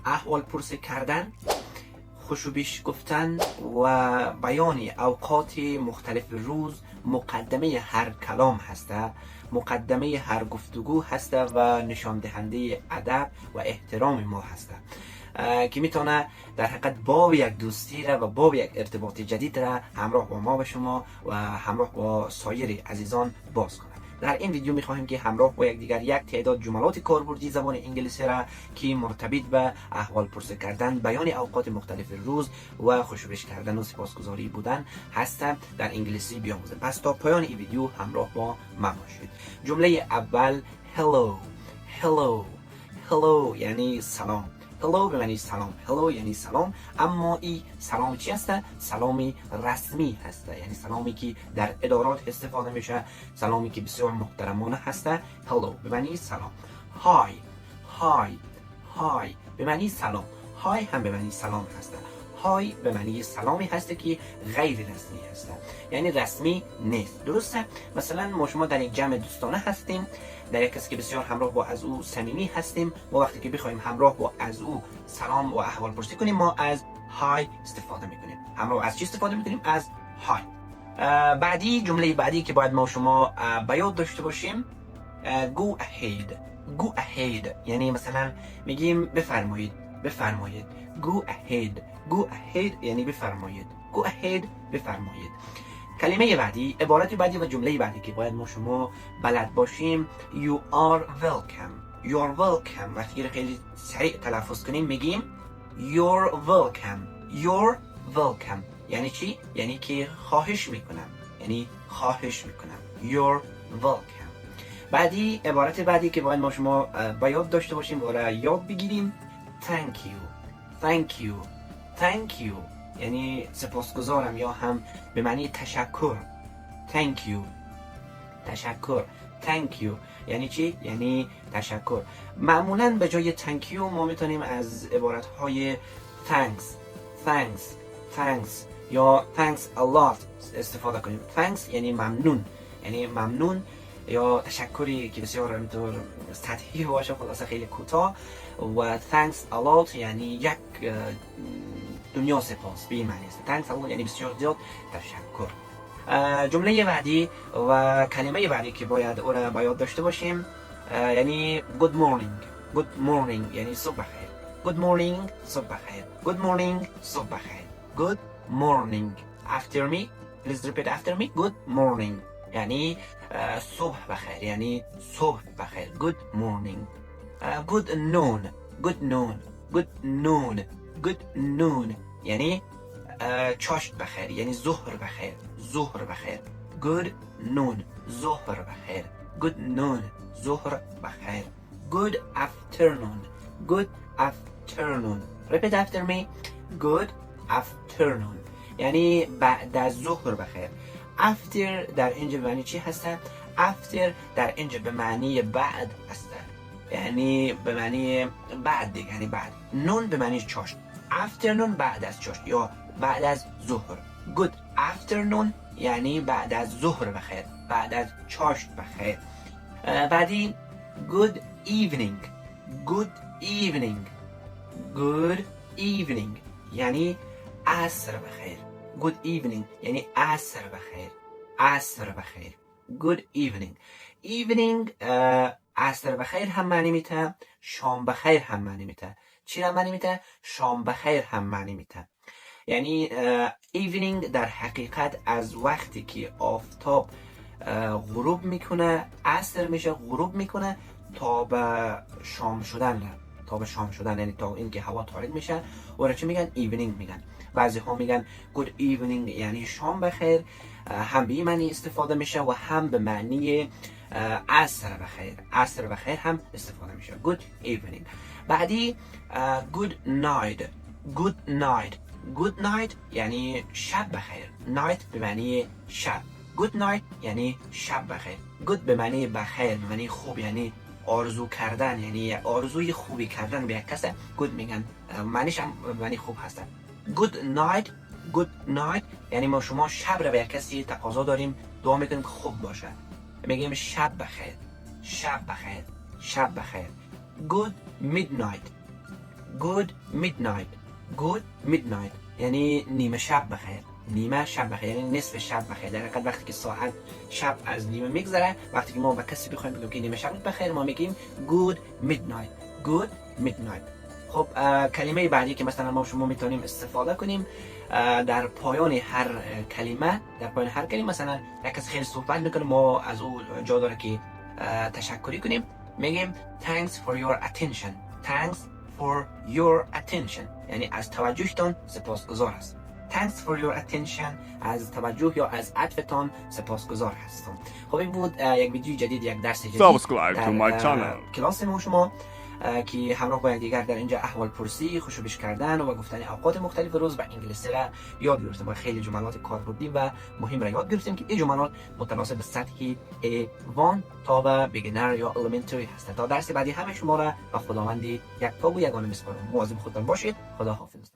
احوال پرسی کردن، خوشوبیش گفتن و بیان اوقات مختلف روز مقدمه هر کلام هسته، مقدمه هر گفتگو هسته و نشان دهنده ادب و احترام ما هسته که میتونه در حقیقت باب یک دوستی را و باب یک ارتباط جدید را همراه با ما و شما و همراه با سایر عزیزان باز کنه. در این ویدیو میخواهیم که همراه با یکدیگر یک تعداد جملات کاربردی زبان انگلیسی را که مرتبط به احوال پرسی کردن، بیان اوقات مختلف روز و خوشوبش کردن و سپاسگزاری بودن هستند در انگلیسی بیاموزیم. پس تا پایان این ویدیو همراه با من باشید. جمله اول hello. hello hello یعنی سلام. hello به معنی سلام. hello یعنی سلام، اما این سلام چی هسته؟ سلامی رسمی هسته، یعنی سلامی که در ادارات استفاده میشه، سلامی که بسیار محترمانه هسته. hello به معنی سلام. hi hi hi به معنی سلام. hi هم به معنی سلام هسته. های به معنی سلامی هسته که غیر رسمی هسته، یعنی رسمی نیست. درسته؟ مثلا ما شما در یک جمع دوستانه هستیم، در یک کسی که بسیار همراه با از او صمیمی هستیم، ما وقتی که بخوایم همراه با از او سلام و احوال پرسی کنیم ما از های استفاده میکنیم. همراه از چی استفاده میکنیم؟ از های. بعدی، جمله بعدی که باید ما شما به یاد داشته باشیم go ahead. go ahead یعنی مثلا میگیم بفرمایید. بفرمایید. go ahead. go ahead یعنی بفرمایید. go ahead بفرمایید. کلمه بعدی، عبارت بعدی و جمله بعدی که باید ما شما بلد باشیم you are welcome. you are welcome وقتی که خیلی سریع تلفظ کنیم میگیم you're welcome. you're welcome یعنی چی؟ یعنی که خواهش میکنم، یعنی خواهش میکنم. you're welcome. بعدی، عبارت بعدی که باید ما شما با یاد داشته باشیم و یاد بگیریم thank you. thank you. thank you یعنی سپاسگزارم یا هم به معنی تشکر. thank you تشکر. thank you یعنی چی؟ یعنی تشکر. معمولا به جای thank you ما میتونیم از عبارت های thanks thanks thanks یا thanks a lot استفاده کنیم. thanks یعنی ممنون، یعنی ممنون، یا تشکری که بسیار همینطور سطحی باشه، خلاصه خیلی کوتاه. و thanks a lot یعنی یک دنیا سپاس، به این معنی است. thanks a lot یعنی بسیار زیاد تشکر. جمله بعدی و کلمه بعدی که باید او را باید داشته باشیم یعنی good morning. good morning یعنی صبح بخیر. good morning صبح بخیر. good morning صبح بخیر. good morning. after me please repeat after me. good morning یعنی صبح بخیر، یعنی صبح بخیر. good morning. good noon. good noon. good noon. good noon یعنی چاشت بخیر، یعنی ظهر بخیر. ظهر بخیر. good noon ظهر بخیر. good noon ظهر بخیر. good afternoon. good afternoon repeat after me. good afternoon یعنی بعد از ظهر بخیر. after در اینجا به معنی چی هسته؟ after در اینجا به معنی بعد هسته، یعنی به معنی بعد دیگه، یعنی بعد. نون به معنی چاشت. afternoon بعد از چاشت یا بعد از ظهر. good afternoon یعنی بعد از ظهر بخیر، بعد از چاشت بخیر. بعدی good evening. good evening. good evening یعنی عصر بخیر. good evening یعنی عصر بخیر. عصر بخیر. good evening. evening عصر بخیر هم معنی میته، شام بخیر هم معنی میته. چی هم معنی میته؟ شام بخیر هم معنی میته. یعنی evening در حقیقت از وقتی که آفتاب غروب میکنه، عصر میشه، غروب میکنه تا به شام شدن، تا به شام شدن، یعنی تا اینکه هوا تاریک میشه و چی میگن؟ evening میگن. بعضی ها میگن good evening یعنی شام بخیر، هم به این معنی استفاده میشه و هم به معنی عصر بخیر. عصر بخیر هم استفاده میشه. good evening. بعدی good night. good night. good night یعنی شب بخیر. night به معنی شب. good night یعنی شب بخیر. good به معنی بخیر، به معنی خوب، یعنی آرزو کردن، یعنی آرزوی خوبی کردن به یک کس good میگن، معنیش هم معنی خوب هست. good night. good night یعنی ما شما شب را به یک کسی تقاضا داریم، دعا میکنیم که خوب باشه، میگیم شب بخیر. شب بخیر. شب بخیر. good midnight. good midnight. good midnight یعنی نیمه شب بخیر. نیمه شب بخیر یعنی نصف شب بخیر. در حقیقت وقتی که ساعت شب از نیمه میگذره، وقتی که ما به کسی بخوایم بگیم که نیمه شب بخیر، ما میگیم good midnight. good midnight. خب کلمه بعدی که مثلا ما شما میتونیم استفاده کنیم در پایان هر کلمه، مثلا یک کسی خیلی صحبت میکنه، ما از او جا داره که تشکری کنیم، میگیم thanks for your attention. thanks for your attention یعنی از توجهتان سپاسگزار هستم. thanks for your attention از توجه یا از عطفتان سپاسگزار هستم. خب این بود یک ویدیو جدید، یک درس جدید Subscribe to my channel. کلاس ما شما که همراه با یکدیگر در اینجا احوال پرسی، خوشوبش کردن و گفتن اوقات مختلف روز و انگلیسی را یاد گرفتیم. ما خیلی جملات کاربردی و مهم را یاد گرفتیم که این جملات متناسب به سطح A1 تا به بیگینر یا elementary هستند. تا درس بعدی همه شما را به خداوند یک پا و یگانه میسپارم. مواظب خودتان باشید. خدا حافظ.